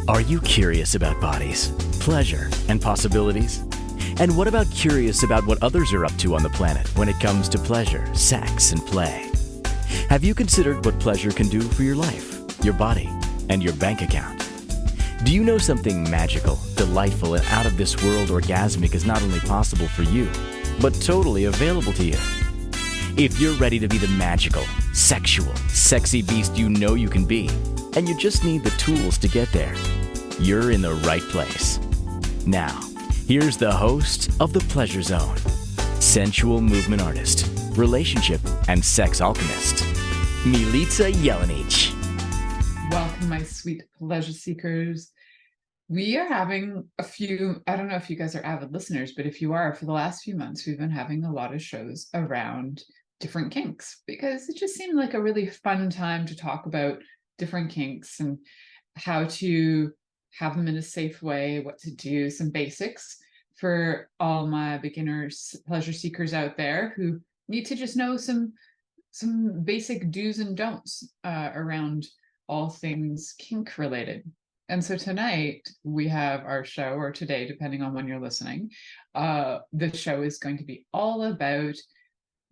Are you curious about bodies, pleasure, and possibilities? And what about curious about what others are up to on the planet when it comes to pleasure, sex, and play? Have you considered what pleasure can do for your life, your body, and your bank account? Do you know something magical, delightful, and out of this world orgasmic is not only possible for you, but totally available to you? If you're ready to be the magical, sexual, sexy beast you know you can be, and you just need the tools to get there, you're in the right place. Now, here's the host of The Pleasure Zone, sensual movement artist, relationship and sex alchemist, Milica Jelenic. Welcome, my sweet pleasure seekers. We are having I don't know if you guys are avid listeners, but if you are, for the last few months, we've been having a lot of shows around different kinks because it just seemed like a really fun time to talk about different kinks and how to have them in a safe way, what to do, some basics for all my beginners, pleasure seekers out there who need to just know some basic do's and don'ts around all things kink related. And so tonight we have our show, or today, depending on when you're listening, the show is going to be all about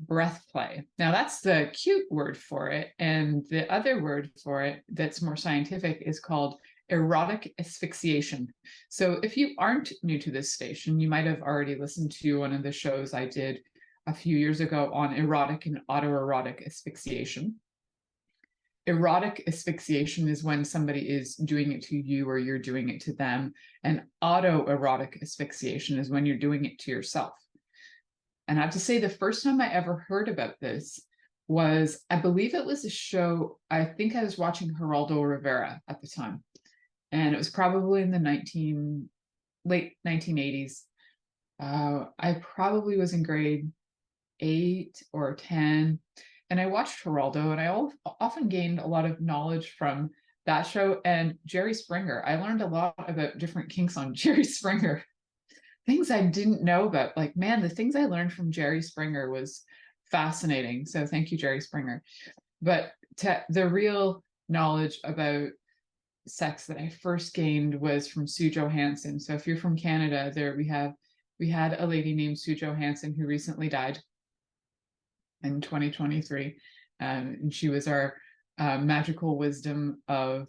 breath play. Now that's the cute word for it. And the other word for it that's more scientific is called erotic asphyxiation. So if you aren't new to this station, you might have already listened to one of the shows I did a few years ago on erotic and autoerotic asphyxiation. Erotic asphyxiation is when somebody is doing it to you or you're doing it to them. And autoerotic asphyxiation is when you're doing it to yourself. And I have to say, the first time I ever heard about this was, I believe it was a show, I think I was watching Geraldo Rivera at the time. And it was probably in the late 1980s. I probably was in grade 8 or 10. And I watched Geraldo, and I often gained a lot of knowledge from that show and Jerry Springer. I learned a lot about different kinks on Jerry Springer. Things I didn't know about. Like, man, the things I learned from Jerry Springer was fascinating. So thank you, Jerry Springer. But the real knowledge about sex that I first gained was from Sue Johansson. So if you're from Canada, we had a lady named Sue Johansson who recently died in 2023. And she was our magical wisdom of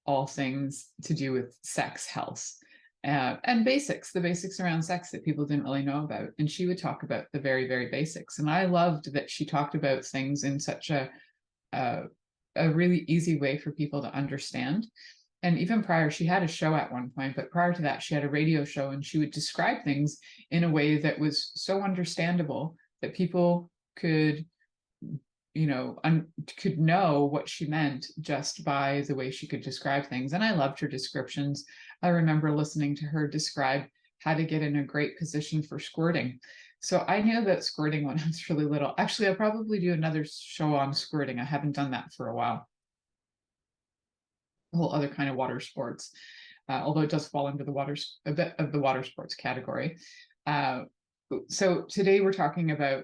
all things to do with sex health. And the basics around sex that people didn't really know about. And she would talk about the very, very basics. And I loved that she talked about things in such a really easy way for people to understand. And even prior, she had a show at one point, but prior to that, she had a radio show, and she would describe things in a way that was so understandable that people could could know what she meant just by the way she could describe things. And I loved her descriptions. I remember listening to her describe how to get in a great position for squirting. So I knew about squirting when I was really little. Actually, I'll probably do another show on squirting. I haven't done that for a while. A whole other kind of water sports, although it does fall into a bit of the water sports category. So today we're talking about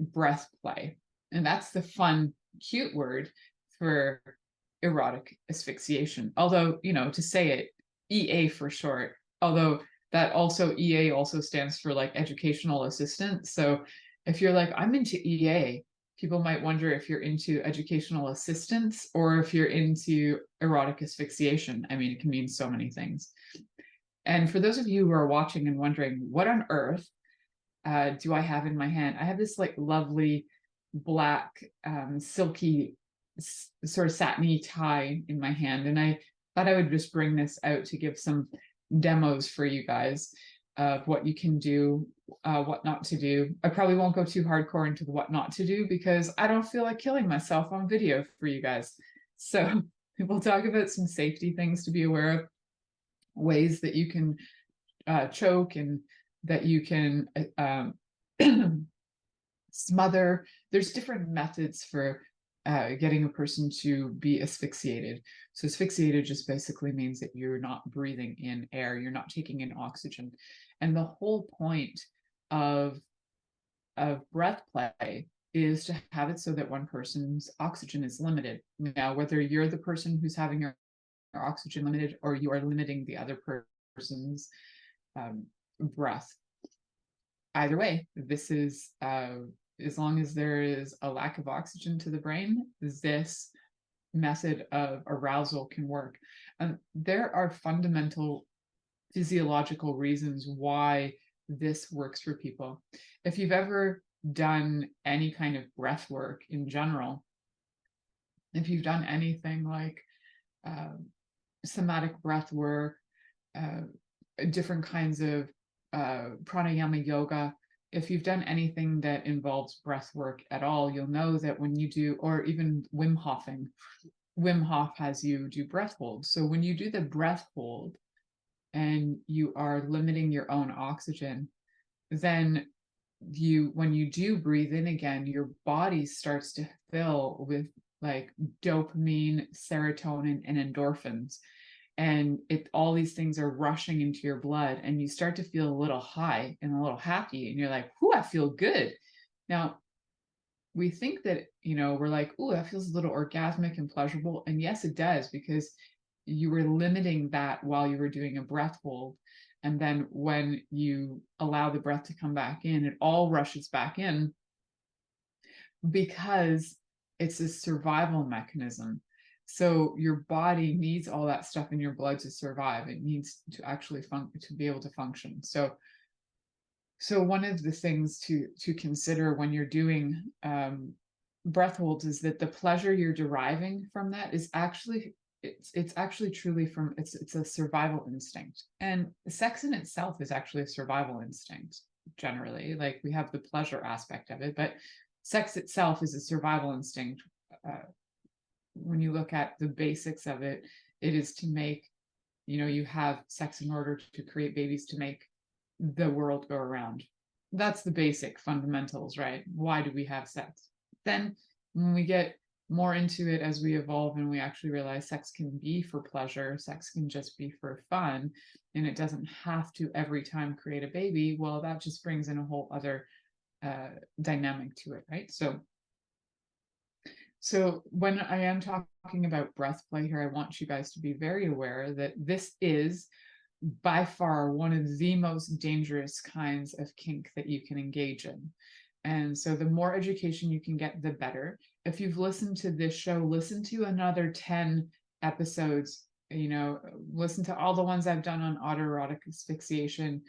breath play. And that's the fun, cute word for erotic asphyxiation. Although, to say it, EA for short, although that also EA also stands for like educational assistant. So if you're like, I'm into EA, people might wonder if you're into educational assistance or if you're into erotic asphyxiation. I mean, it can mean so many things. And for those of you who are watching and wondering, what on earth do I have in my hand? I have this like lovely black silky sort of satiny tie in my hand, and I thought I would just bring this out to give some demos for you guys of what you can do, what not to do. I probably won't go too hardcore into the what not to do because I don't feel like killing myself on video for you guys. So we'll talk about some safety things to be aware of, ways that you can choke and that you can smother. There's different methods for getting a person to be asphyxiated. So asphyxiated just basically means that you're not breathing in air, you're not taking in oxygen. And the whole point of breath play is to have it so that one person's oxygen is limited. Now, whether you're the person who's having your oxygen limited, or you are limiting the other person's breath. Either way, this is as long as there is a lack of oxygen to the brain, this method of arousal can work. And there are fundamental physiological reasons why this works for people. If you've ever done any kind of breath work in general, if you've done anything like somatic breath work, different kinds of pranayama yoga, if you've done anything that involves breath work at all, you'll know that when you do, or even Wim Hofing, Wim Hof has you do breath hold. So when you do the breath hold and you are limiting your own oxygen, then when you do breathe in again, your body starts to fill with like dopamine, serotonin, and endorphins. And all these things are rushing into your blood, and you start to feel a little high and a little happy, and you're like, "Ooh, I feel good." Now, we think that, we're like, "Ooh, that feels a little orgasmic and pleasurable." And yes, it does, because you were limiting that while you were doing a breath hold. And then when you allow the breath to come back in, it all rushes back in, because it's a survival mechanism. So your body needs all that stuff in your blood to survive. It needs to actually to be able to function. So one of the things to consider when you're doing breath holds is that the pleasure you're deriving from that is actually it's actually truly from it's a survival instinct. And sex in itself is actually a survival instinct generally. Like, we have the pleasure aspect of it, but sex itself is a survival instinct. When you look at the basics of it, it is to make, you have sex in order to create babies, to make the world go around. That's the basic fundamentals, right? Why do we have sex? Then when we get more into it, as we evolve and we actually realize sex can be for pleasure, sex can just be for fun, and it doesn't have to every time create a baby, well, that just brings in a whole other dynamic to it, right? So when I am talking about breath play here, I want you guys to be very aware that this is by far one of the most dangerous kinds of kink that you can engage in. And so the more education you can get, the better. If you've listened to this show, listen to another 10 episodes, listen to all the ones I've done on autoerotic asphyxiation,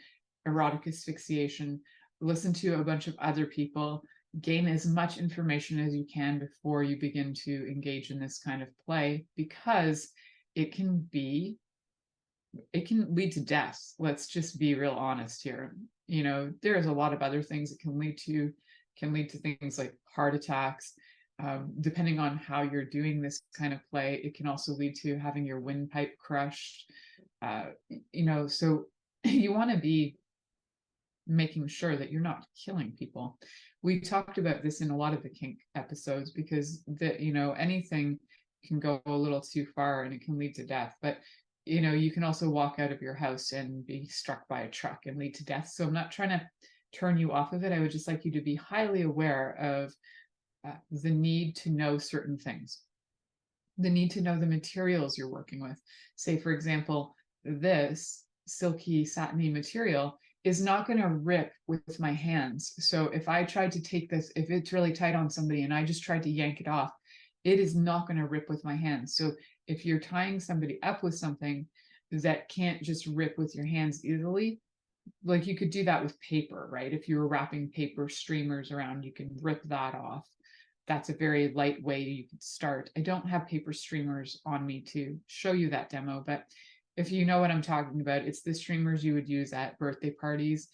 erotic asphyxiation, listen to a bunch of other people, gain as much information as you can before you begin to engage in this kind of play, because it can lead to death. Let's just be real honest here. There's a lot of other things it can lead to things like heart attacks. Depending on how you're doing this kind of play, it can also lead to having your windpipe crushed. So you want to be making sure that you're not killing people. We talked about this in a lot of the kink episodes, because anything can go a little too far and it can lead to death. But you can also walk out of your house and be struck by a truck and lead to death. So I'm not trying to turn you off of it. I would just like you to be highly aware of the need to know certain things, the need to know the materials you're working with. Say, for example, this silky satiny material is not going to rip with my hands. So if I tried to take this, if it's really tight on somebody and I just tried to yank it off, it is not going to rip with my hands. So if you're tying somebody up with something that can't just rip with your hands easily, like, you could do that with paper, right? If you were wrapping paper streamers around, you can rip that off. That's a very light way you could start. I don't have paper streamers on me to show you that demo, but if you know what I'm talking about, it's the streamers you would use at birthday parties.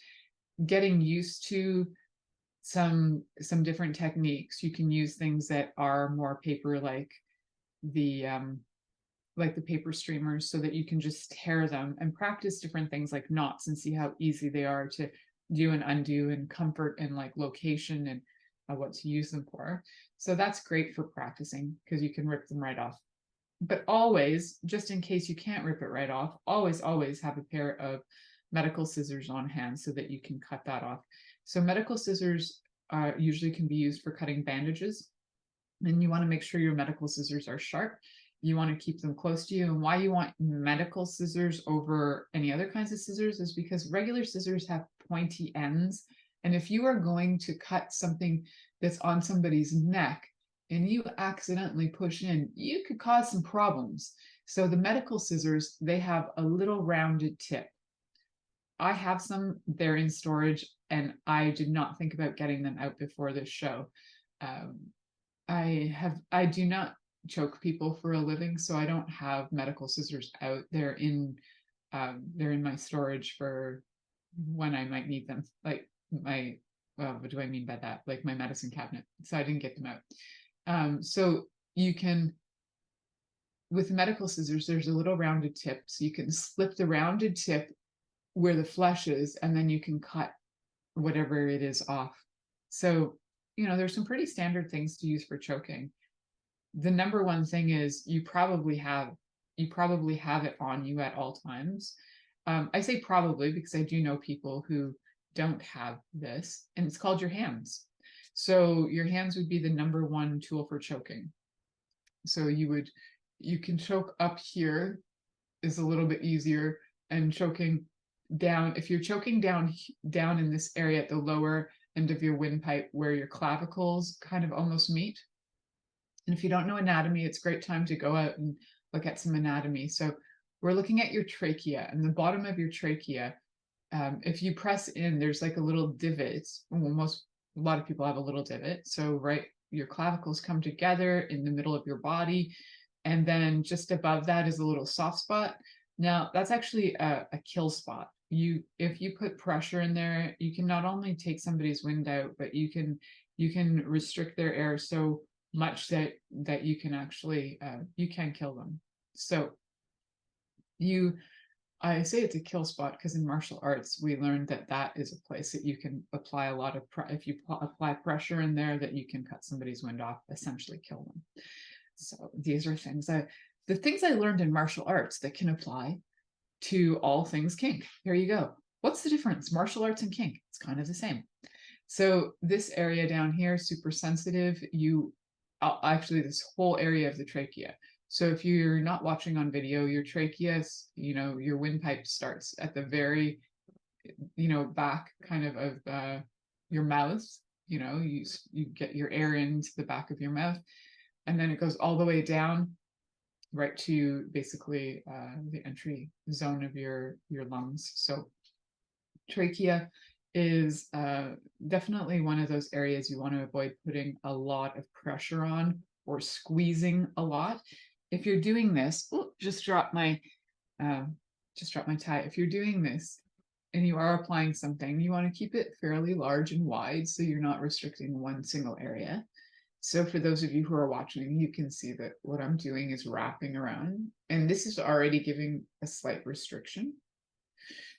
Getting used to some different techniques. You can use things that are more paper, like the paper streamers, so that you can just tear them and practice different things like knots and see how easy they are to do and undo, and comfort and like location and what to use them for. So that's great for practicing, because you can rip them right off. But always, just in case you can't rip it right off, always have a pair of medical scissors on hand so that you can cut that off. So medical scissors usually can be used for cutting bandages, and you want to make sure your medical scissors are sharp. You want to keep them close to you. And why you want medical scissors over any other kinds of scissors is because regular scissors have pointy ends. And if you are going to cut something that's on somebody's neck and you accidentally push in, you could cause some problems. So the medical scissors, they have a little rounded tip. I have some, they're in storage, and I did not think about getting them out before this show. I do not choke people for a living, so I don't have medical scissors out. They're in my storage for when I might need them. Like my, well, what do I mean by that? Like my medicine cabinet. So I didn't get them out. So you can, with medical scissors, there's a little rounded tip. So you can slip the rounded tip where the flesh is, and then you can cut whatever it is off. So, there's some pretty standard things to use for choking. The number one thing is you probably have it on you at all times. I say probably because I do know people who don't have this, and it's called your hands. So your hands would be the number one tool for choking. So you can choke up here is a little bit easier, and choking down, if you're choking down in this area at the lower end of your windpipe where your clavicles kind of almost meet. And if you don't know anatomy, it's a great time to go out and look at some anatomy. So we're looking at your trachea, and the bottom of your trachea. If you press in, there's like a little divot. Well, a lot of people have a little divot. So right, your clavicles come together in the middle of your body, and then just above that is a little soft spot. Now that's actually a kill spot. If you put pressure in there, you can not only take somebody's wind out, but you can restrict their air so much that you can actually you can kill them. So I say it's a kill spot because in martial arts we learned that is a place that you can apply a lot of if you apply pressure in there, that you can cut somebody's wind off, essentially kill them. So these are the things I learned in martial arts that can apply to all things kink. Here you go. What's the difference? Martial arts and kink, it's kind of the same. So this area down here, super sensitive. Actually, this whole area of the trachea. So if you're not watching on video, your trachea, your windpipe starts at the very, back kind of your mouth. You get your air into the back of your mouth, and then it goes all the way down right to basically the entry zone of your lungs. So trachea is definitely one of those areas you want to avoid putting a lot of pressure on or squeezing a lot. If you're doing this, just drop my tie. If you're doing this and you are applying something, you want to keep it fairly large and wide so you're not restricting one single area. So for those of you who are watching, you can see that what I'm doing is wrapping around, and this is already giving a slight restriction.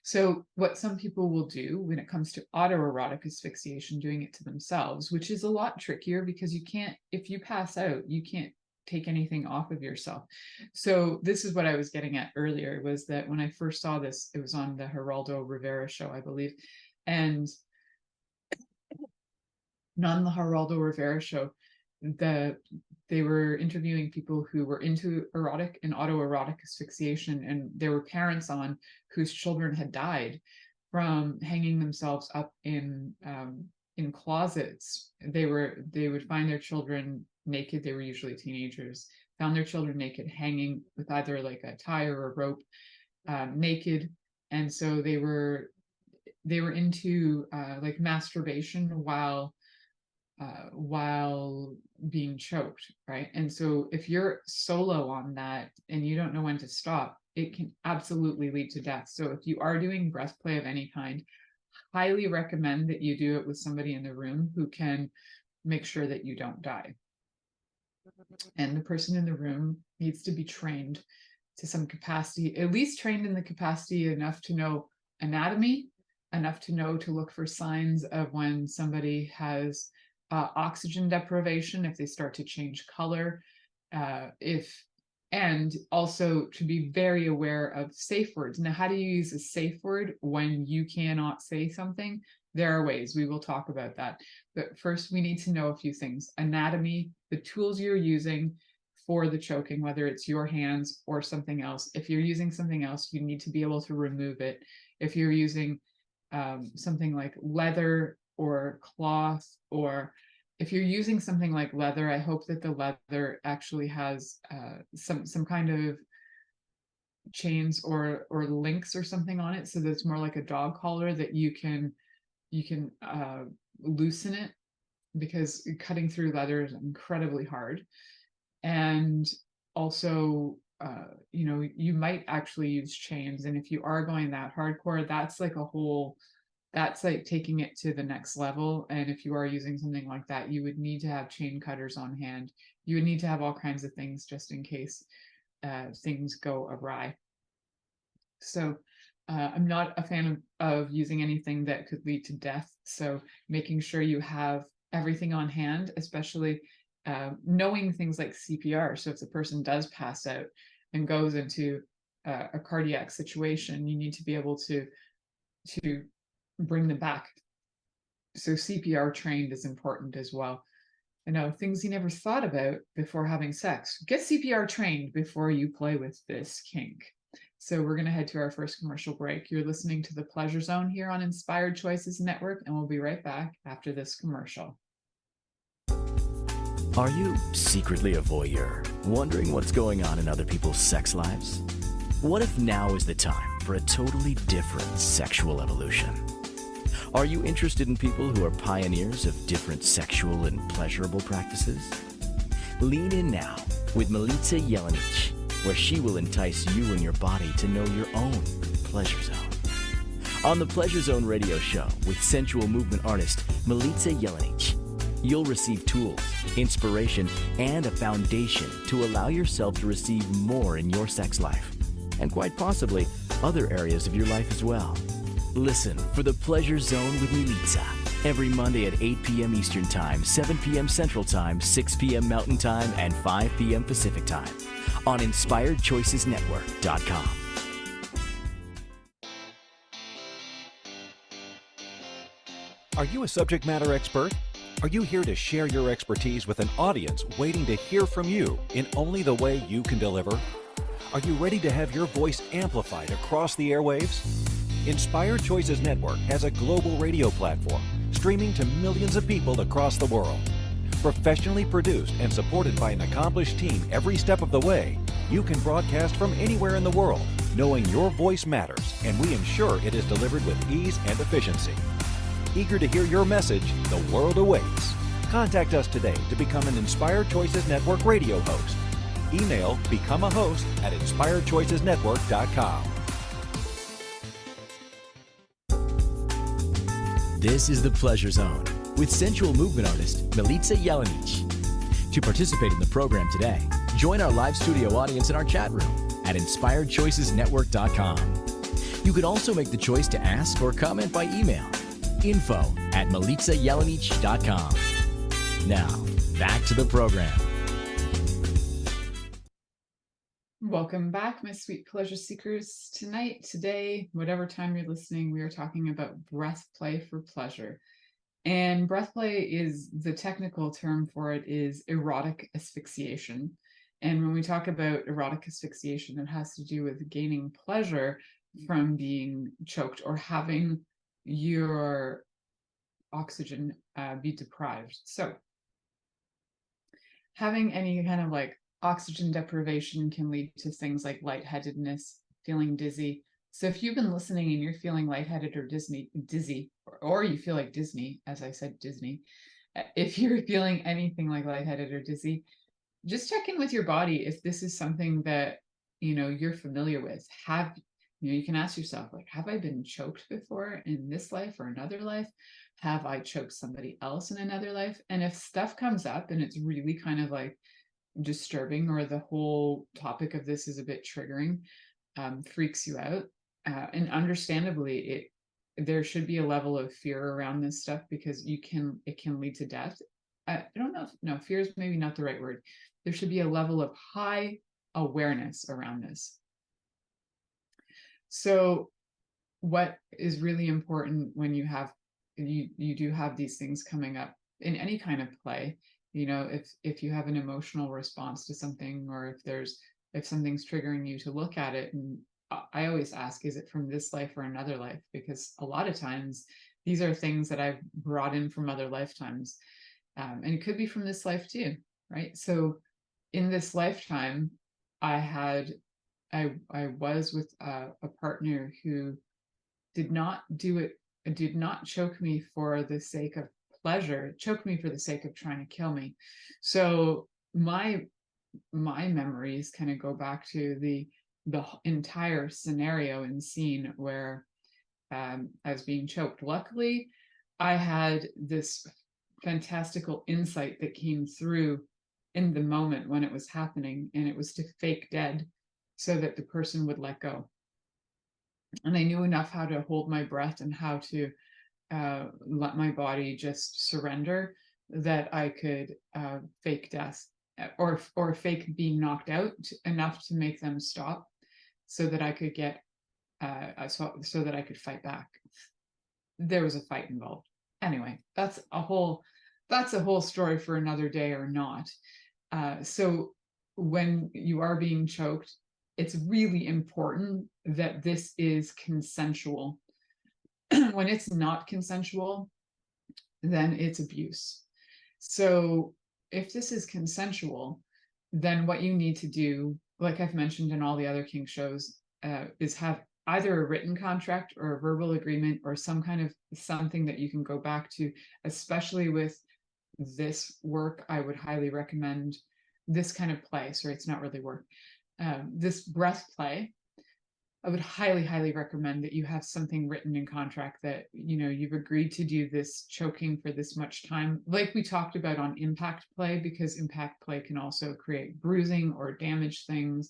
So what some people will do when it comes to autoerotic asphyxiation, doing it to themselves, which is a lot trickier because if you pass out, you can't take anything off of yourself. So this is what I was getting at earlier, was that when I first saw this, it was on the Geraldo Rivera show, I believe. And on the Geraldo Rivera show, they were interviewing people who were into erotic and autoerotic asphyxiation, and there were parents on whose children had died from hanging themselves up in closets. They would find their children naked. They were usually teenagers. Found their children naked, hanging with either like a tie or a rope, naked, and so they were into like masturbation while being choked, right? And so if you're solo on that and you don't know when to stop, it can absolutely lead to death. So if you are doing breath play of any kind, highly recommend that you do it with somebody in the room who can make sure that you don't die. And the person in the room needs to be trained to some capacity, at least trained in the capacity enough to know anatomy, enough to know to look for signs of when somebody has oxygen deprivation, if they start to change color, and also to be very aware of safe words. Now, how do you use a safe word when you cannot say something? There are ways. We will talk about that. But first, we need to know a few things. Anatomy, the tools you're using for the choking, whether it's your hands or something else. If you're using something else, you need to be able to remove it. If you're using something like leather or cloth, or if you're using something like leather, I hope that the leather actually has some kind of chains or links or something on it, so that it's more like a dog collar, that you can loosen it, because cutting through leather is incredibly hard. And also, you might actually use chains, and if you are going that hardcore, that's like taking it to the next level. And if you are using something like that, you would need to have chain cutters on hand. You would need to have all kinds of things just in case things go awry. So I'm not a fan of using anything that could lead to death. So making sure you have everything on hand, especially knowing things like CPR. So if the person does pass out and goes into a cardiac situation, you need to be able to bring them back. So CPR trained is important as well. I know, things you never thought about before having sex. Get CPR trained before you play with this kink. So we're going to head to our first commercial break. You're listening to The Pleasure Zone here on Inspired Choices Network, and we'll be right back after this commercial. Are you secretly a voyeur, wondering what's going on in other people's sex lives? What if now is the time for a totally different sexual evolution? Are you interested in people who are pioneers of different sexual and pleasurable practices? Lean in now with Milica Jelenic, where she will entice you and your body to know your own pleasure zone. On the Pleasure Zone radio show with sensual movement artist Milica Jelenic, you'll receive tools, inspiration, and a foundation to allow yourself to receive more in your sex life, and quite possibly other areas of your life as well. Listen for The Pleasure Zone with Milica every Monday at 8 p.m. Eastern Time, 7 p.m. Central Time, 6 p.m. Mountain Time, and 5 p.m. Pacific Time on InspiredChoicesNetwork.com. Are you a subject matter expert? Are you here to share your expertise with an audience waiting to hear from you in only the way you can deliver? Are you ready to have your voice amplified across the airwaves? Inspired Choices Network has a global radio platform streaming to millions of people across the world. Professionally produced and supported by an accomplished team every step of the way, you can broadcast from anywhere in the world, knowing your voice matters, and we ensure it is delivered with ease and efficiency. Eager to hear your message, the world awaits. Contact us today to become an Inspired Choices Network radio host. Email become a host at inspiredchoicesnetwork.com. This is The Pleasure Zone with sensual movement artist Milica Jelenic. To participate in the program today, join our live studio audience in our chat room at inspiredchoicesnetwork.com. You can also make the choice to ask or comment by email, info@milicajelenic.com. Now, back to the program. Welcome back, my sweet pleasure seekers. Today, whatever time you're listening, we are talking about breath play for pleasure. And breath play is, the technical term for it is erotic asphyxiation. And when we talk about erotic asphyxiation, it has to do with gaining pleasure from being choked or having your oxygen be deprived. So having any kind of like oxygen deprivation can lead to things like lightheadedness, feeling dizzy. So if you've been listening and you're feeling lightheaded or dizzy, or you feel like Disney, as I said, Disney, if you're feeling anything like lightheaded or dizzy, just check in with your body if this is something that you're familiar with. You can ask yourself, like, have I been choked before in this life or another life? Have I choked somebody else in another life? And if stuff comes up and it's really kind of like disturbing, or the whole topic of this is a bit triggering, freaks you out, and understandably, there should be a level of fear around this stuff, because it can lead to death. I don't know if fear is maybe not the right word. There should be a level of high awareness around this. So what is really important when you do have these things coming up in any kind of play You know, if you have an emotional response to something, or if something's triggering you, to look at it. And I always ask, is it from this life or another life? Because a lot of times these are things that I've brought in from other lifetimes. And it could be from this life too, right? So in this lifetime, I was with a partner who did not choke me for the sake of pleasure, choke me for the sake of trying to kill me. So my memories kind of go back to the entire scenario and scene where I was being choked. Luckily, I had this fantastical insight that came through in the moment when it was happening, and it was to fake dead so that the person would let go. And I knew enough how to hold my breath and how to let my body just surrender, that I could fake death, or fake being knocked out enough to make them stop, so that I could get so that I could fight back. There was a fight involved. Anyway, that's a whole story for another day, or not. So when you are being choked, it's really important that this is consensual. When it's not consensual, then it's abuse. So if this is consensual, then what you need to do, like I've mentioned in all the other kink shows, is have either a written contract or a verbal agreement, or some kind of something that you can go back to. Especially with this work, I would highly recommend this kind of play. Sorry, it's not really work. This breath play, I would highly, highly recommend that you have something written in contract that, you know, you've agreed to do this choking for this much time, like we talked about on impact play, because impact play can also create bruising or damage things,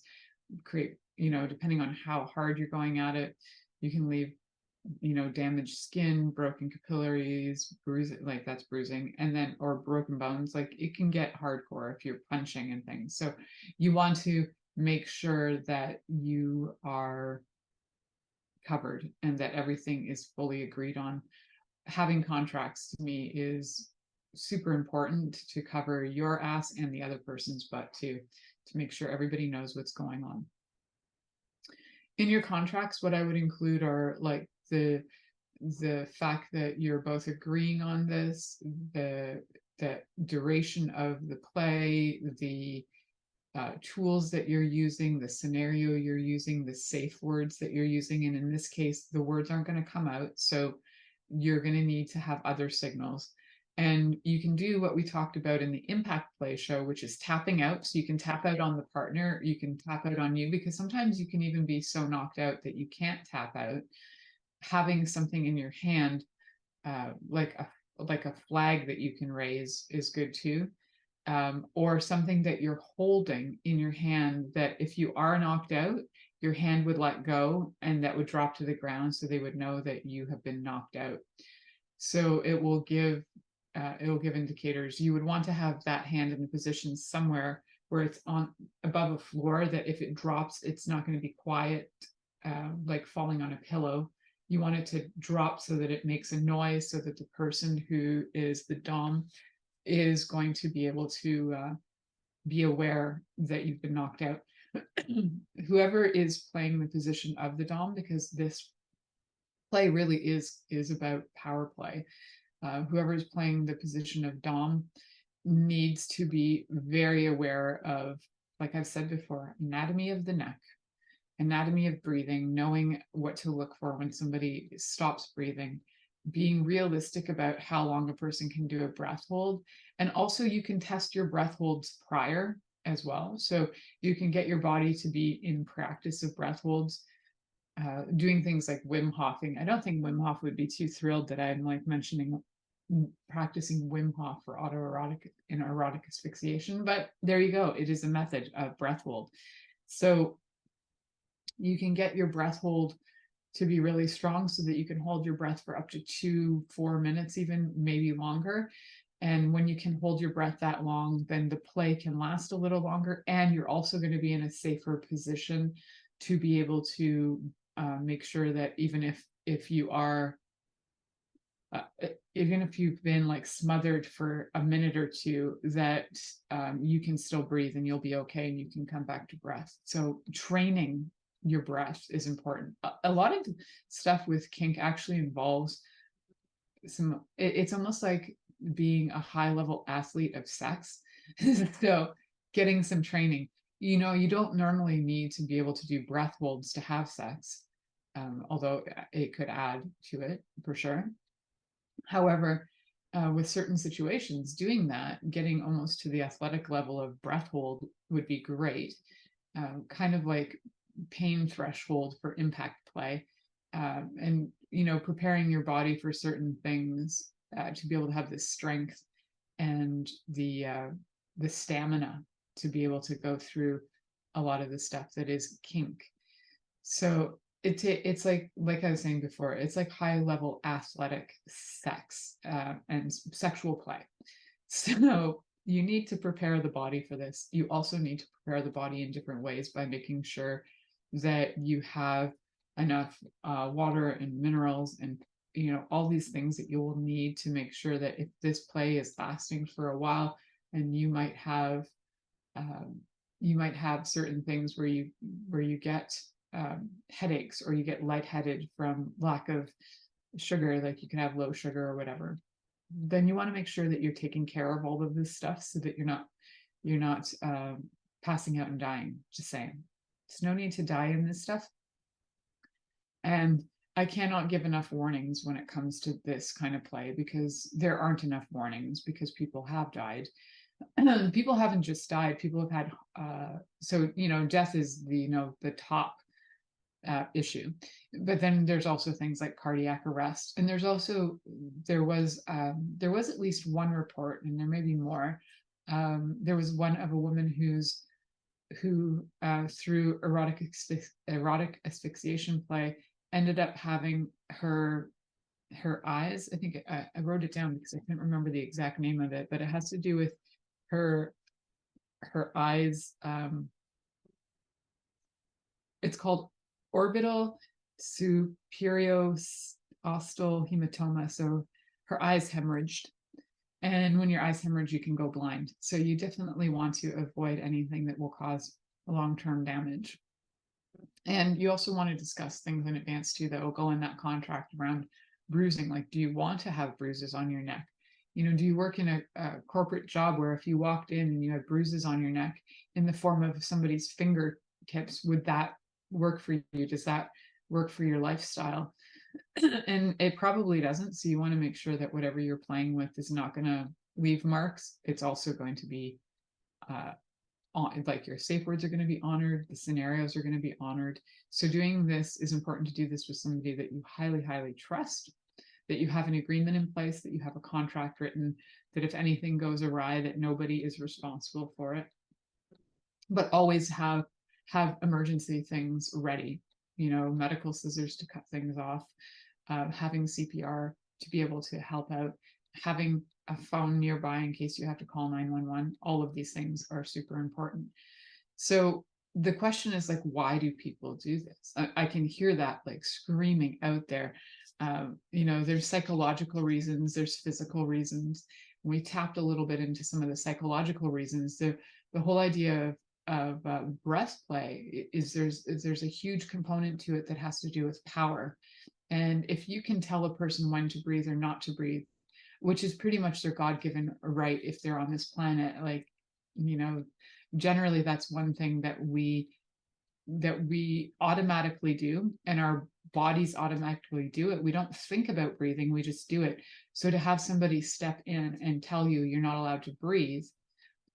create, you know, depending on how hard you're going at it, you can leave, you know, damaged skin, broken capillaries, bruising, like that's bruising, and then, or broken bones, like it can get hardcore if you're punching and things. So you want to make sure that you are covered and that everything is fully agreed on. Having contracts, to me, is super important to cover your ass and the other person's butt too, to make sure everybody knows what's going on. In your contracts, what I would include are like the fact that you're both agreeing on this, the duration of the play, the tools that you're using, the scenario you're using, the safe words that you're using. And in this case, the words aren't going to come out, so you're going to need to have other signals. And you can do what we talked about in the impact play show, which is tapping out. So you can tap out on the partner, you can tap out on you, because sometimes you can even be so knocked out that you can't tap out. Having something in your hand, like a flag that you can raise, is good too. Or something that you're holding in your hand, that if you are knocked out, your hand would let go and that would drop to the ground, so they would know that you have been knocked out. So it will give indicators. You would want to have that hand in a position somewhere where it's on above a floor, that if it drops, it's not going to be quiet, like falling on a pillow. You want it to drop so that it makes a noise, so that the person who is the dom is going to be able to be aware that you've been knocked out. Whoever is playing the position of the dom, because this play really is about power play, whoever is playing the position of dom needs to be very aware of, like I've said before, anatomy of the neck, anatomy of breathing, knowing what to look for when somebody stops breathing, being realistic about how long a person can do a breath hold. And also you can test your breath holds prior as well. So you can get your body to be in practice of breath holds, doing things like Wim Hofing. I don't think Wim Hof would be too thrilled that I'm like mentioning practicing Wim Hof for autoerotic and erotic asphyxiation, but there you go. It is a method of breath hold. So you can get your breath hold to be really strong, so that you can hold your breath for up to 4 minutes, even maybe longer. And when you can hold your breath that long, then the play can last a little longer, and you're also going to be in a safer position to be able to make sure that even if you are even if you've been like smothered for a minute or two, that you can still breathe and you'll be okay and you can come back to breath. So training your breath is important. A lot of stuff with kink actually involves it's almost like being a high level athlete of sex. So getting some training, you don't normally need to be able to do breath holds to have sex, although it could add to it for sure. However, with certain situations, doing that, getting almost to the athletic level of breath hold would be great. Kind of like pain threshold for impact play, and preparing your body for certain things to be able to have the strength and the stamina to be able to go through a lot of the stuff that is kink. So it's like I was saying before, it's like high level athletic sex and sexual play. So you need to prepare the body for this. You also need to prepare the body in different ways by making sure that you have enough water and minerals and all these things that you will need to make sure that if this play is lasting for a while, and you might have certain things where you get headaches, or you get lightheaded from lack of sugar, like you can have low sugar or whatever, then you want to make sure that you're taking care of all of this stuff so that you're not passing out and dying. Just saying, there's no need to die in this stuff. And I cannot give enough warnings when it comes to this kind of play, because there aren't enough warnings, because people have died. People haven't just died, people have had death is the top issue, but then there's also things like cardiac arrest, and there was at least one report, and there may be more. There was one of a woman who through erotic asphyxiation play ended up having her eyes, I think I wrote it down because I couldn't remember the exact name of it, but it has to do with her eyes. It's called orbital superiosteal hematoma. So her eyes hemorrhaged, and when your eyes hemorrhage, you can go blind. So you definitely want to avoid anything that will cause long-term damage. And you also want to discuss things in advance too that will go in that contract around bruising. Like, do you want to have bruises on your neck? Do you work in a corporate job where if you walked in and you had bruises on your neck in the form of somebody's fingertips, would that work for you? Does that work for your lifestyle? And it probably doesn't. So you want to make sure that whatever you're playing with is not going to leave marks. It's also going to be like your safe words are going to be honored, the scenarios are going to be honored. So doing this is important to do this with somebody that you highly, highly trust, that you have an agreement in place, that you have a contract written, that if anything goes awry, that nobody is responsible for it. But always have emergency things ready, medical scissors to cut things off, having CPR to be able to help out, having a phone nearby in case you have to call 911. All of these things are super important. So the question is, like, why do people do this? I can hear that like screaming out there. There's psychological reasons, there's physical reasons. We tapped a little bit into some of the psychological reasons. The whole idea of breath play is there's a huge component to it that has to do with power. And if you can tell a person when to breathe or not to breathe, which is pretty much their God-given right if they're on this planet, like, generally that's one thing that we automatically do, and our bodies automatically do it. We don't think about breathing, we just do it. So to have somebody step in and tell you you're not allowed to breathe,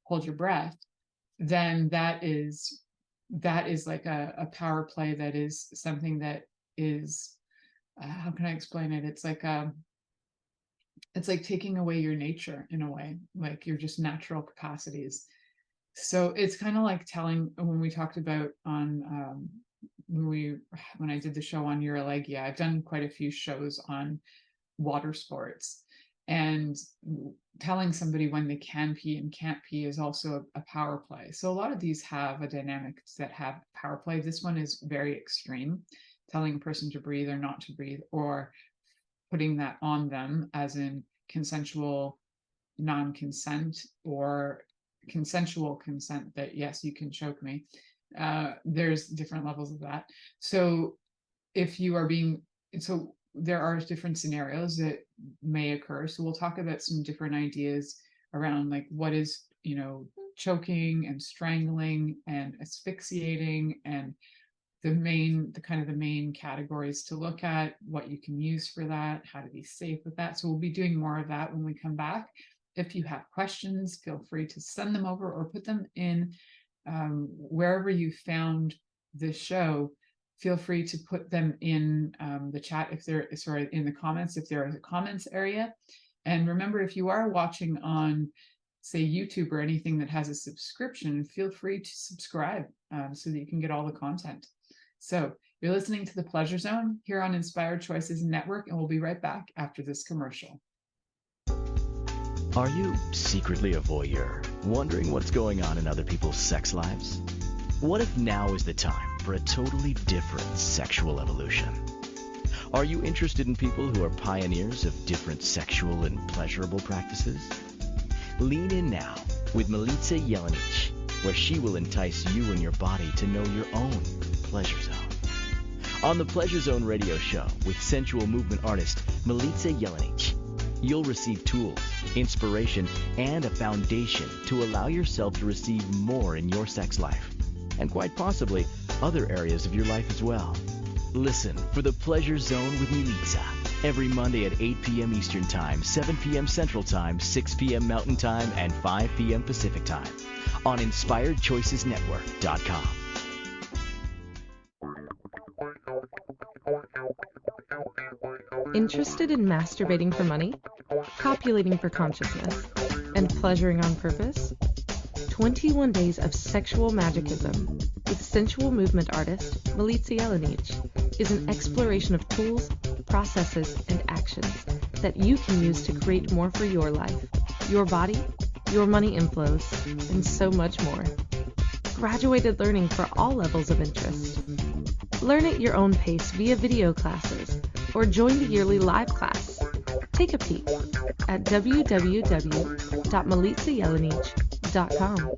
hold your breath, then that is like a power play. That is something that is, how can I explain it? It's like taking away your nature in a way, like your just natural capacities. So it's kind of like telling, when we talked about on when I did the show on urologia, I've done quite a few shows on water sports, and telling somebody when they can pee and can't pee is also a power play. So a lot of these have a dynamic that have power play. This one is very extreme, telling a person to breathe or not to breathe, or putting that on them, as in consensual non-consent or consensual consent, that yes, you can choke me. There's different levels of that. So if you are being, so there are different scenarios that may occur. So we'll talk about some different ideas around like what is, choking and strangling and asphyxiating, and the main categories to look at, what you can use for that, how to be safe with that. So we'll be doing more of that when we come back. If you have questions, feel free to send them over or put them in wherever you found this show. Feel free to put them in the chat in the comments, if there is a comments area. And remember, if you are watching on, say, YouTube or anything that has a subscription, feel free to subscribe so that you can get all the content. So you're listening to The Pleasure Zone here on Inspired Choices Network, and we'll be right back after this commercial. Are you secretly a voyeur, wondering what's going on in other people's sex lives? What if now is the time for a totally different sexual evolution? Are you interested in people who are pioneers of different sexual and pleasurable practices? Lean in now with Milica Jelenic, where she will entice you and your body to know your own pleasure zone. On the Pleasure Zone radio show with sensual movement artist Milica Jelenic, you'll receive tools, inspiration, and a foundation to allow yourself to receive more in your sex life, and quite possibly other areas of your life as well. Listen for the Pleasure Zone with Milica every Monday at 8 p.m. Eastern Time, 7 p.m. Central Time, 6 p.m. Mountain Time, and 5 p.m. Pacific Time on InspiredChoicesNetwork.com. Interested in masturbating for money, copulating for consciousness, and pleasuring on purpose? 21 Days of Sexual Magicism with sensual movement artist Milica Jelenic is an exploration of tools, processes, and actions that you can use to create more for your life, your body, your money inflows, and so much more. Graduated learning for all levels of interest. Learn at your own pace via video classes or join the yearly live class. Take a peek at www.milicajelenic.com.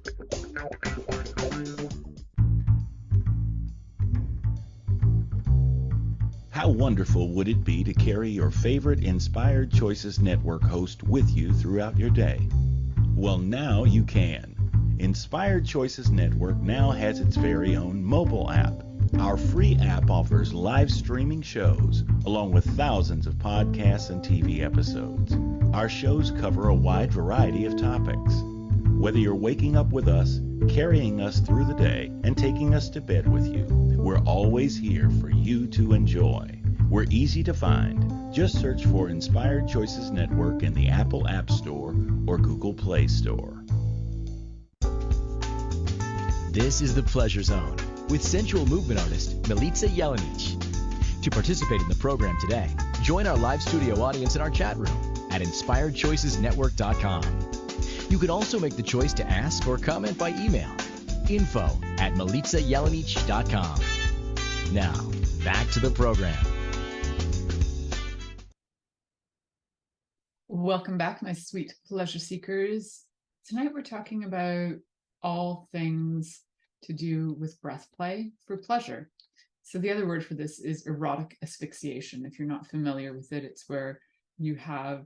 How wonderful would it be to carry your favorite Inspired Choices Network host with you throughout your day? Well, now you can. Inspired Choices Network now has its very own mobile app. Our free app offers live streaming shows, along with thousands of podcasts and TV episodes. Our shows cover a wide variety of topics. Whether you're waking up with us, carrying us through the day, and taking us to bed with you, we're always here for you to enjoy. We're easy to find. Just search for Inspired Choices Network in the Apple App Store or Google Play Store. This is The Pleasure Zone with sensual movement artist Milica Jelenic. To participate in the program today, join our live studio audience in our chat room at InspiredChoicesNetwork.com. You can also make the choice to ask or comment by email, info@milicajelenic.com. Now, back to the program. Welcome back, my sweet pleasure seekers. Tonight we're talking about all things to do with breath play for pleasure. So the other word for this is erotic asphyxiation. If you're not familiar with it, it's where you have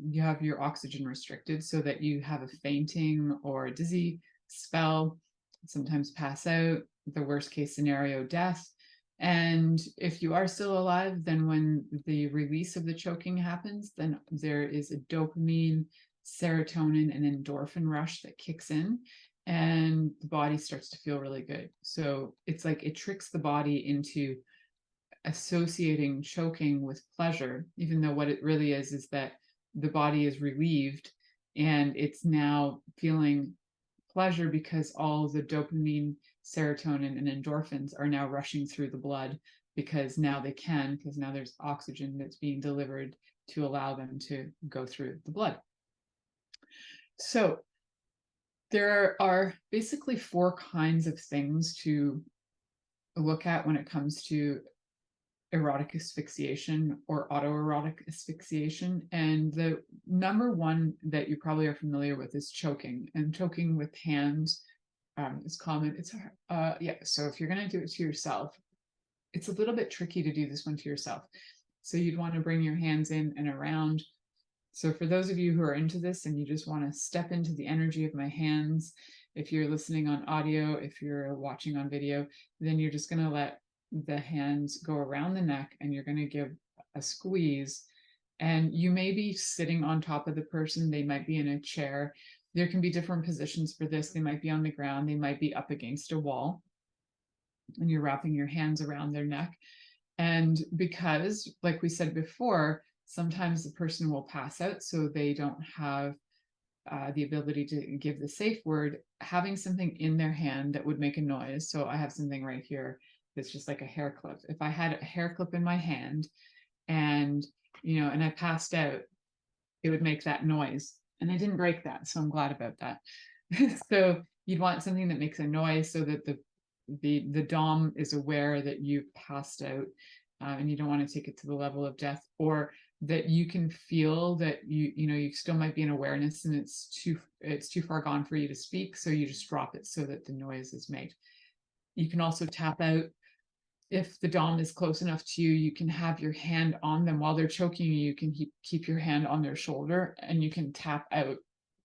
you have your oxygen restricted so that you have a fainting or a dizzy spell, sometimes pass out, the worst case scenario, death. And if you are still alive, then when the release of the choking happens, then there is a dopamine, serotonin, and endorphin rush that kicks in, and the body starts to feel really good. So it's like it tricks the body into associating choking with pleasure, even though what it really is that the body is relieved and it's now feeling pleasure because all the dopamine, serotonin, and endorphins are now rushing through the blood because now there's oxygen that's being delivered to allow them to go through the blood. So there are basically four kinds of things to look at when it comes to erotic asphyxiation or autoerotic asphyxiation. And the number one that you probably are familiar with is choking, and choking with hands is common. It's yeah. So if you're going to do it to yourself, it's a little bit tricky to do this one to yourself. So you'd want to bring your hands in and around. So for those of you who are into this and you just want to step into the energy of my hands, if you're listening on audio, if you're watching on video, then you're just going to let the hands go around the neck and you're going to give a squeeze. And you may be sitting on top of the person, they might be in a chair. There can be different positions for this. They might be on the ground, they might be up against a wall, and you're wrapping your hands around their neck. And because, like we said before, sometimes the person will pass out, so they don't have the ability to give the safe word, having something in their hand that would make a noise. So I have something right here that's just like a hair clip. If I had a hair clip in my hand and, and I passed out, it would make that noise. And I didn't break that, so I'm glad about that. So you'd want something that makes a noise so that the dom is aware that you've passed out, and you don't want to take it to the level of death, or that you can feel that you still might be in awareness and it's too far gone for you to speak, so you just drop it so that the noise is made. You can also tap out. If the dom is close enough to you, you can have your hand on them while they're choking you. You can keep your hand on their shoulder and you can tap out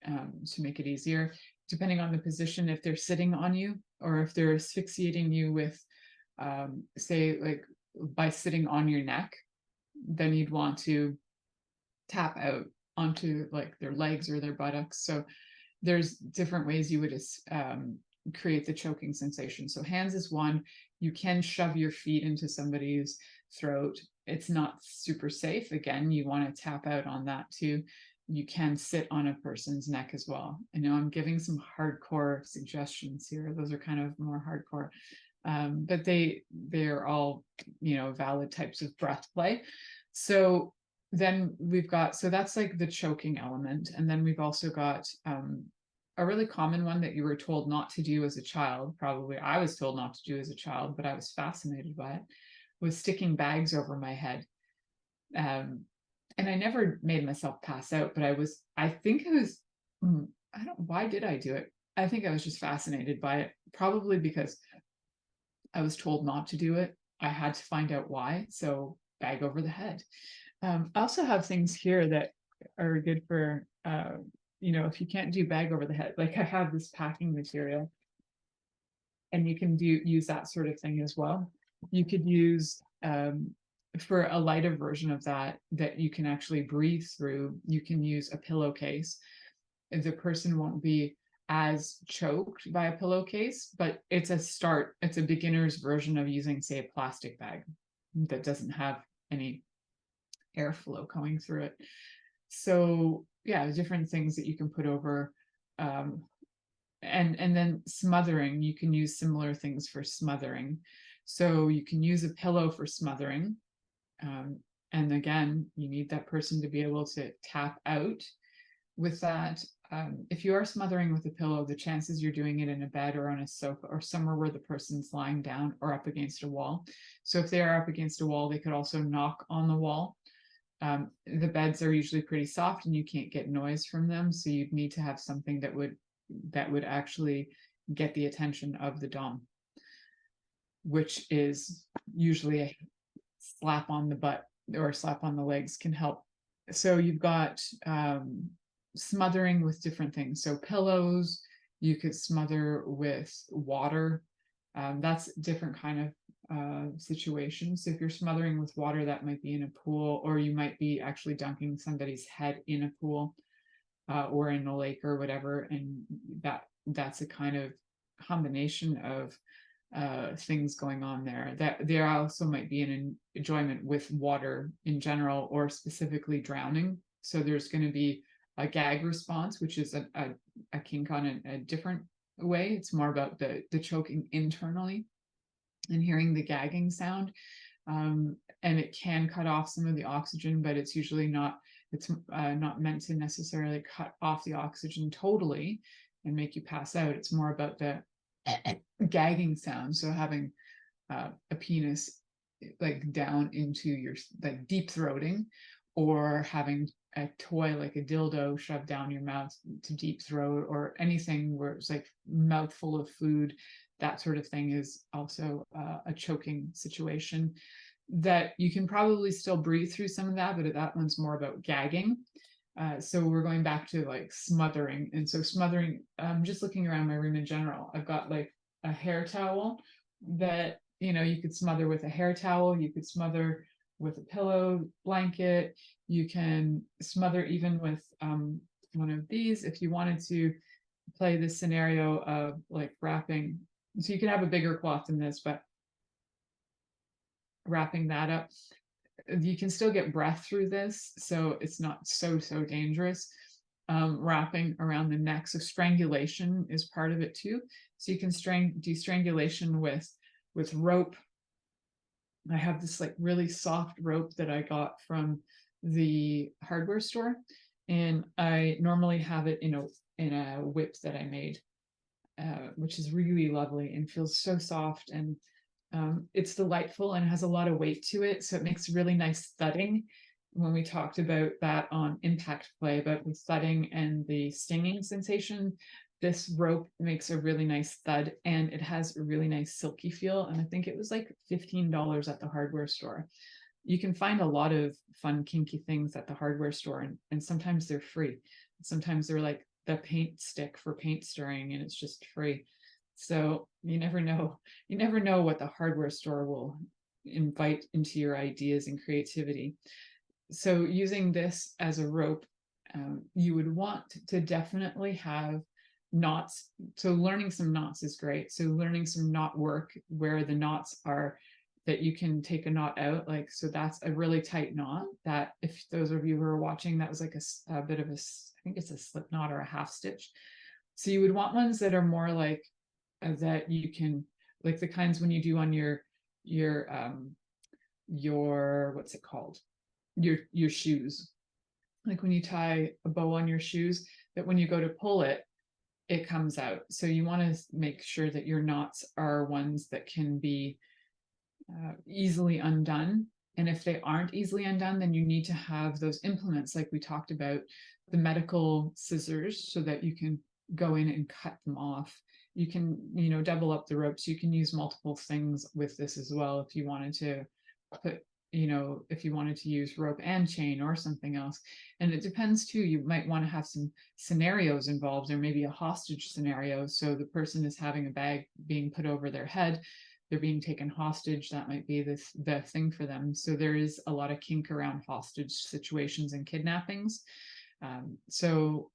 to make it easier, depending on the position. If they're sitting on you or if they're asphyxiating you with, say, like by sitting on your neck, then you'd want to tap out onto like their legs or their buttocks. So there's different ways you would create the choking sensation. So hands is one. You can shove your feet into somebody's throat. It's not super safe. Again, you want to tap out on that too. You can sit on a person's neck as well. I know I'm giving some hardcore suggestions here. Those are kind of more hardcore. But they're all, valid types of breath play. So then we've got, so that's like the choking element. And then we've also got a really common one that you were told not to do as a child. Probably I was told not to do as a child, but I was fascinated by it, was sticking bags over my head. And I never made myself pass out, but I think I was, why did I do it? I think I was just fascinated by it, probably because I was told not to do it. I had to find out why. So bag over the head. I also have things here that are good for, if you can't do bag over the head, like I have this packing material and you can use that sort of thing as well. You could use, for a lighter version of that you can actually breathe through, you can use a pillowcase. The person won't be as choked by a pillowcase, but it's a beginner's version of using, say, a plastic bag that doesn't have any airflow going through it. So yeah, different things that you can put over. And then smothering, you can use similar things for smothering. So you can use a pillow for smothering. And again, you need that person to be able to tap out with that. If you are smothering with a pillow, the chances you're doing it in a bed or on a sofa or somewhere where the person's lying down or up against a wall. So if they are up against a wall, they could also knock on the wall. The beds are usually pretty soft and you can't get noise from them. So you'd need to have something that would actually get the attention of the dom, which is usually a slap on the butt or a slap on the legs can help. So you've got smothering with different things. So pillows, you could smother with water. That's a different kind of situation. So if you're smothering with water, that might be in a pool, or you might be actually dunking somebody's head in a pool or in a lake or whatever. And that's a kind of combination of things going on there. That there also might be an enjoyment with water in general, or specifically drowning. So there's going to be a gag response, which is a kink on a different way. It's more about the choking internally and hearing the gagging sound. And it can cut off some of the oxygen, but it's usually not meant to necessarily cut off the oxygen totally and make you pass out. It's more about the gagging sound. So having a penis like down into your like deep throating, or having a toy like a dildo shoved down your mouth to deep throat, or anything where it's like mouthful of food, that sort of thing is also a choking situation. That you can probably still breathe through some of that, but that one's more about gagging. So we're going back to like smothering. And so smothering, I'm just looking around my room in general. I've got like a hair towel that, you know, you could smother with a hair towel, you could smother with a pillow blanket, you can smother even with one of these if you wanted to play this scenario of like wrapping. So you can have a bigger cloth than this, but wrapping that up, you can still get breath through this, so it's not so dangerous. Wrapping around the neck, so strangulation is part of it too. So you can do strangulation with rope. I have this like really soft rope that I got from the hardware store, and I normally have it in a whip that I made, which is really lovely and feels so soft, and it's delightful and has a lot of weight to it, so it makes really nice thudding. When we talked about that on impact play, about the thudding and the stinging sensation, this rope makes a really nice thud, and it has a really nice silky feel. And I think it was like $15 at the hardware store. You can find a lot of fun kinky things at the hardware store, and sometimes they're free. Sometimes they're like the paint stick for paint stirring, and it's just free. So you never know what the hardware store will invite into your ideas and creativity. So using this as a rope, you would want to definitely have knots. So learning some knots is great. So learning some knot work where the knots are that you can take a knot out, like, so that's a really tight knot that, if those of you who are watching, that was like a bit of a, I think it's a slip knot or a half stitch. So you would want ones that are more like that you can, like the kinds when you do on your what's it called, your shoes, like when you tie a bow on your shoes, that when you go to pull it, it comes out. So you want to make sure that your knots are ones that can be easily undone. And if they aren't easily undone, then you need to have those implements like we talked about, the medical scissors, so that you can go in and cut them off. You can, you know, double up the ropes. You can use multiple things with this as well if you wanted to put, you know, if you wanted to use rope and chain or something else. And it depends too, you might want to have some scenarios involved. There may be a hostage scenario, so the person is having a bag being put over their head, they're being taken hostage, that might be the thing for them. So there is a lot of kink around hostage situations and kidnappings. So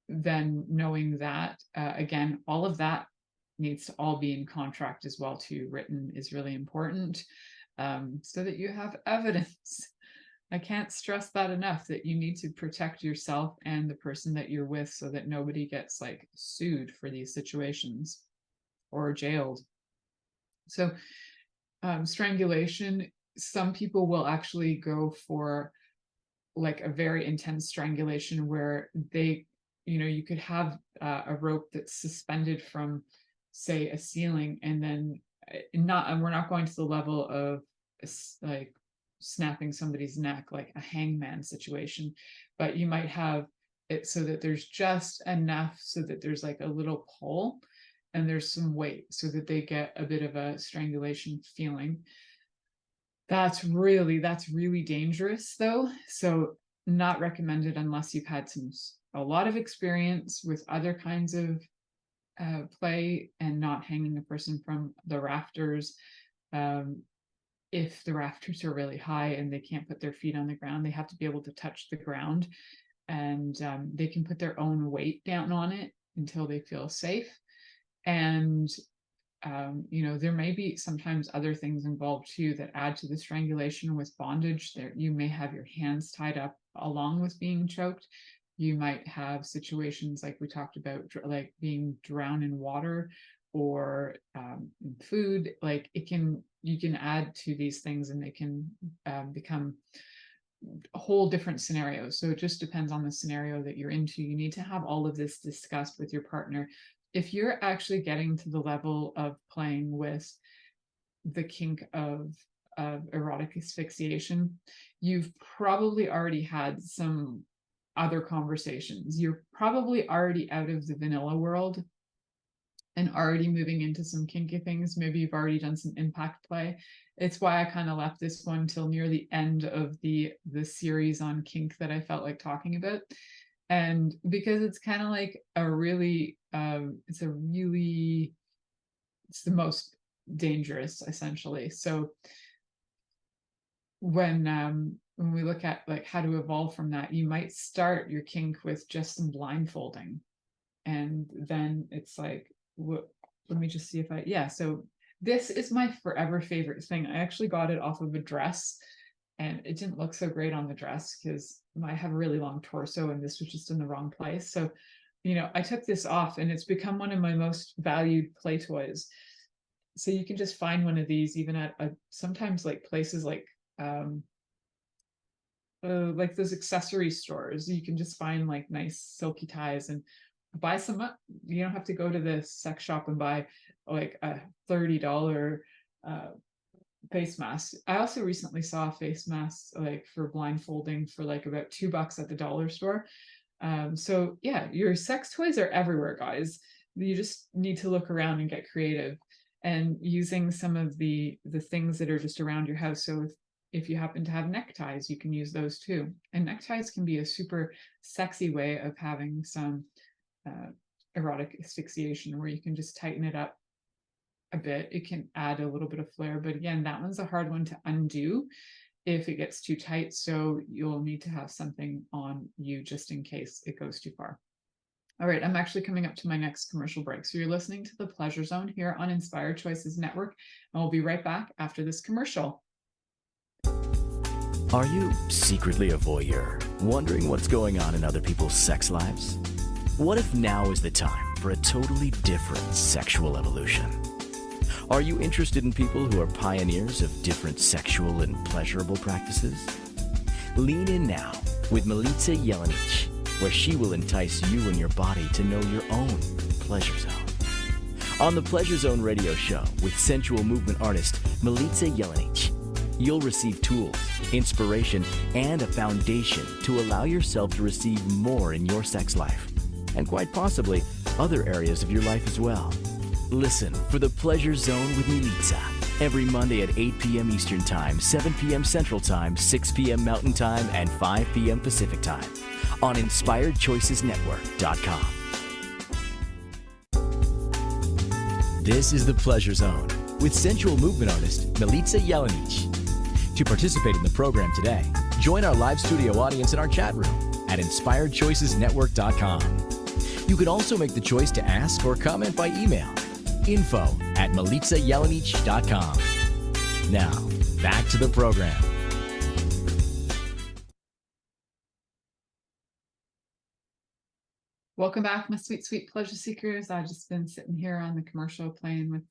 then knowing that, again, all of that needs to all be in contract as well too. Written is really important, so that you have evidence. I can't stress that enough, that you need to protect yourself and the person that you're with, so that nobody gets like sued for these situations or jailed. So strangulation, some people will actually go for like a very intense strangulation where they, you know, you could have a rope that's suspended from, say, a ceiling, and then and we're not going to the level of like snapping somebody's neck, like a hangman situation, but you might have it so that there's just enough so that there's like a little pull and there's some weight so that they get a bit of a strangulation feeling. That's really dangerous though. So not recommended unless you've had a lot of experience with other kinds of play, and not hanging a person from the rafters. If the rafters are really high and they can't put their feet on the ground, they have to be able to touch the ground, and they can put their own weight down on it until they feel safe. And you know, there may be sometimes other things involved too that add to the strangulation. With bondage, there you may have your hands tied up along with being choked. You might have situations like we talked about, like being drowned in water or in food. Like you can add to these things, and they can become a whole different scenarios. So it just depends on the scenario that you're into. You need to have all of this discussed with your partner. If you're actually getting to the level of playing with the kink of erotic asphyxiation, you've probably already had some other conversations. You're probably already out of the vanilla world and already moving into some kinky things. Maybe you've already done some impact play. It's why I kind of left this one till near the end of the series on kink that I felt like talking about. And because it's kind of like a really, it's the most dangerous, essentially. So when we look at like how to evolve from that, you might start your kink with just some blindfolding, and then it's like, let me just see if so this is my forever favorite thing. I actually got it off of a dress, and it didn't look so great on the dress because I have a really long torso and this was just in the wrong place. So, I took this off, and it's become one of my most valued play toys. So you can just find one of these even at sometimes like places like those accessory stores. You can just find like nice silky ties and buy some up. You don't have to go to the sex shop and buy like a $30 face mask. I also recently saw a face mask like for blindfolding for like about $2 at the dollar store. So yeah, your sex toys are everywhere, guys. You just need to look around and get creative, and using some of the things that are just around your house. So if you happen to have neckties, you can use those too. And neckties can be a super sexy way of having some erotic asphyxiation, where you can just tighten it up a bit. It can add a little bit of flair, but again, that one's a hard one to undo if it gets too tight. So you'll need to have something on you just in case it goes too far. All right, I'm actually coming up to my next commercial break. So you're listening to the Pleasure Zone here on Inspired Choices Network, and we'll be right back after this commercial. Are you secretly a voyeur, wondering what's going on in other people's sex lives? What if now is the time for a totally different sexual evolution? Are you interested in people who are pioneers of different sexual and pleasurable practices? Lean in now with Milica Jelenic, where she will entice you and your body to know your own pleasure zone. On the Pleasure Zone radio show with sensual movement artist Milica Jelenic, you'll receive tools, inspiration, and a foundation to allow yourself to receive more in your sex life, and quite possibly other areas of your life as well. Listen for the Pleasure Zone with Milica every Monday at 8 p.m. Eastern Time, 7 p.m. Central Time, 6 p.m. Mountain Time, and 5 p.m. Pacific Time on InspiredChoicesNetwork.com. This is the Pleasure Zone with sensual movement artist Milica Jelenic. To participate in the program today, join our live studio audience in our chat room at InspiredChoicesNetwork.com. You can also make the choice to ask or comment by email, info@MilicaJelenic.com. Now, back to the program. Welcome back, my sweet, sweet pleasure seekers. I've just been sitting here on the commercial playing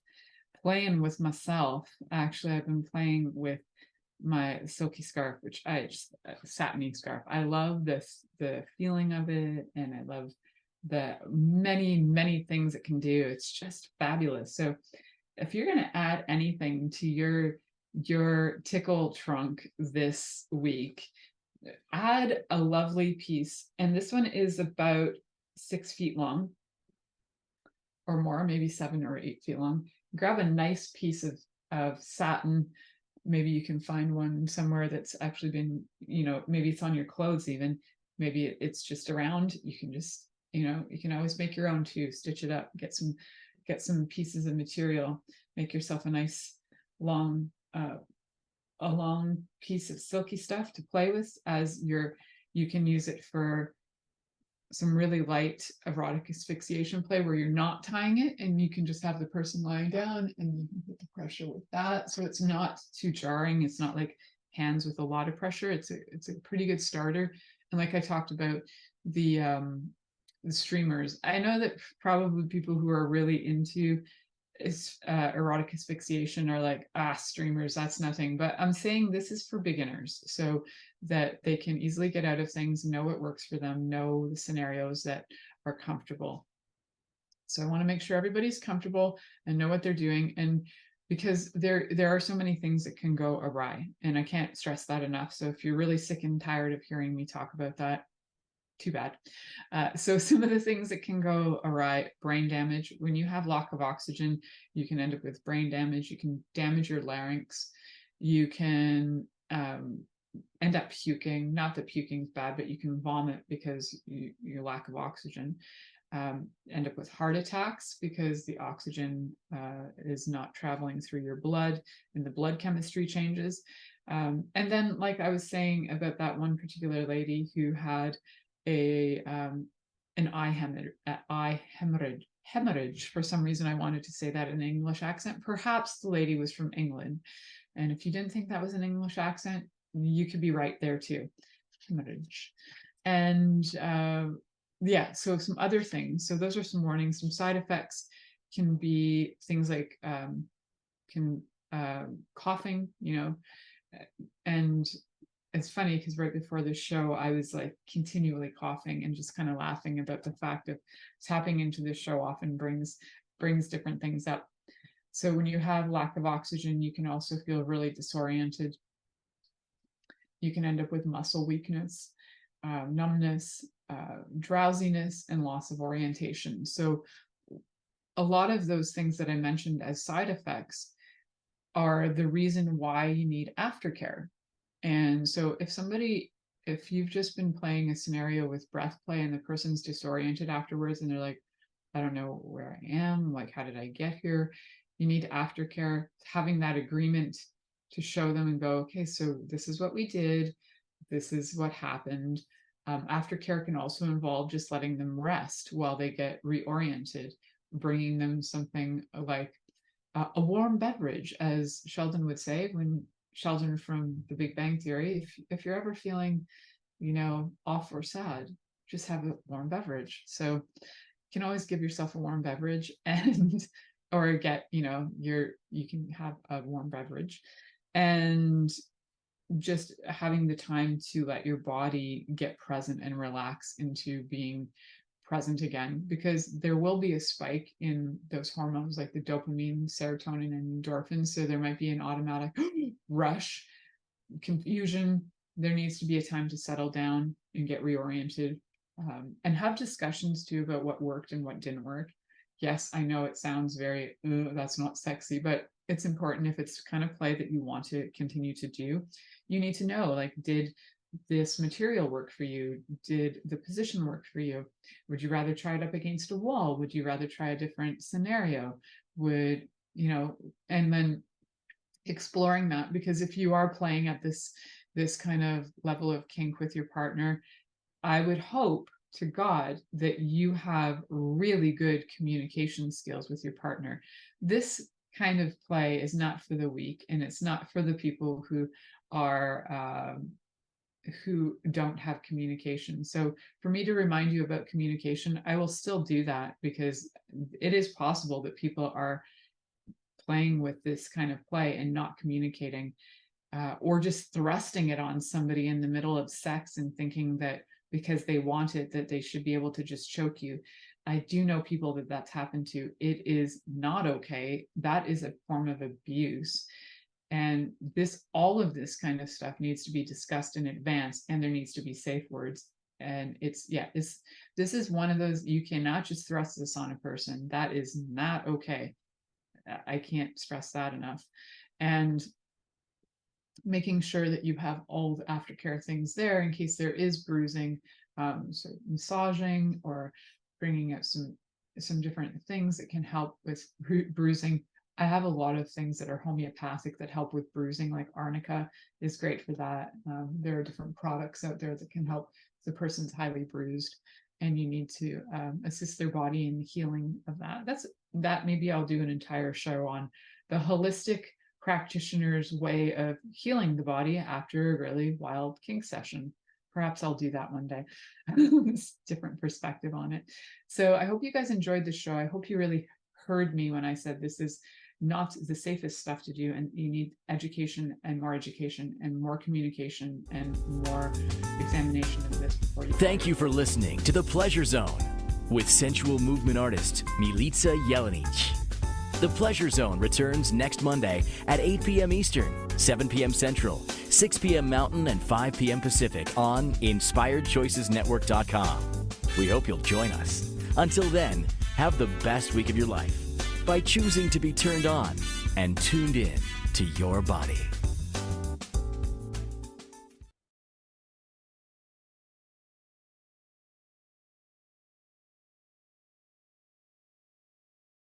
with myself. Actually, I've been playing with my silky scarf, which satiny scarf. I love the feeling of it, and I love the many things it can do. It's just fabulous. So if you're going to add anything to your tickle trunk this week, add a lovely piece. And this one is about 6 feet long or more, maybe 7 or 8 feet long. Grab a nice piece of satin. Maybe you can find one somewhere that's actually been, maybe it's on your clothes even. Maybe it's just around. You can just, you can always make your own too. Stitch it up, get some pieces of material, make yourself a nice long piece of silky stuff to play with you can use it for some really light erotic asphyxiation play where you're not tying it, and you can just have the person lying down and you can put the pressure with that. So it's not too jarring. It's not like hands with a lot of pressure. It's a pretty good starter. And like I talked about the streamers, I know that probably people who are really into erotic asphyxiation are like, streamers, that's nothing. But I'm saying this is for beginners, so that they can easily get out of things, know what works for them, know the scenarios that are comfortable. So I want to make sure everybody's comfortable and know what they're doing. And because there are so many things that can go awry, and I can't stress that enough. So if you're really sick and tired of hearing me talk about that, too bad. So some of the things that can go awry: brain damage. When you have lack of oxygen, you can end up with brain damage. You can damage your larynx. You can end up puking. Not that puking's bad, but you can vomit because your lack of oxygen. End up with heart attacks because the oxygen is not traveling through your blood and the blood chemistry changes. And then, like I was saying about that one particular lady who had an eye hemorrhage. For some reason, I wanted to say that in an English accent. Perhaps the lady was from England. And if you didn't think that was an English accent, you could be right there too. Hemorrhage. And yeah, so some other things. So those are some warnings. Some side effects can be things like coughing, and it's funny because right before the show, I was like continually coughing and just kind of laughing about the fact of tapping into the show often brings different things up. So when you have lack of oxygen, you can also feel really disoriented. You can end up with muscle weakness, numbness, drowsiness, and loss of orientation. So a lot of those things that I mentioned as side effects are the reason why you need aftercare. And so if you've just been playing a scenario with breath play and the person's disoriented afterwards and they're like, I don't know where I am, like, how did I get here? You need aftercare, having that agreement to show them and go, okay, so this is what we did. This is what happened. Aftercare can also involve just letting them rest while they get reoriented, bringing them something like a warm beverage, as Sheldon would say, when Sheldon from The Big Bang Theory, if you're ever feeling, off or sad, just have a warm beverage. So you can always give yourself a warm beverage or get, you can have a warm beverage, and just having the time to let your body get present and relax into being present again, because there will be a spike in those hormones like the dopamine, serotonin, and endorphins. So there might be an automatic rush, confusion. There needs to be a time to settle down and get reoriented, and have discussions too about what worked and what didn't work. Yes, I know it sounds very, that's not sexy, but it's important. If it's kind of play that you want to continue to do, you need to know, like, did this material work for you? Did the position work for you? Would you rather try it up against a wall? Would you rather try a different scenario? And then exploring that, because if you are playing at this kind of level of kink with your partner, I would hope to God that you have really good communication skills with your partner. This kind of play is not for the weak, and it's not for the people who are who don't have communication. So for me to remind you about communication, I will still do that, because it is possible that people are playing with this kind of play and not communicating, or just thrusting it on somebody in the middle of sex and thinking that because they want it, that they should be able to just choke you. I do know people that that's happened to. It is not okay. That is a form of abuse. And all of this kind of stuff needs to be discussed in advance, and there needs to be safe words. And this is one of those, you cannot just thrust this on a person. That is not okay. I can't stress that enough. And making sure that you have all the aftercare things there in case there is bruising, so massaging or bringing up some different things that can help with bruising. I have a lot of things that are homeopathic that help with bruising, like arnica is great for that. There are different products out there that can help if the person's highly bruised and you need to assist their body in the healing of that. That maybe I'll do an entire show on the holistic practitioner's way of healing the body after a really wild kink session. Perhaps I'll do that one day. Different perspective on it. So I hope you guys enjoyed the show. I hope you really heard me when I said this is not the safest stuff to do, and you need education and more communication and more examination of this before you. Thank you for listening to The Pleasure Zone with sensual movement artist Milica Jelenic. The Pleasure Zone returns next Monday at 8 p.m. Eastern, 7 p.m. Central, 6 p.m. Mountain, and 5 p.m. Pacific on InspiredChoicesNetwork.com. We hope you'll join us. Until then, have the best week of your life by choosing to be turned on and tuned in to your body.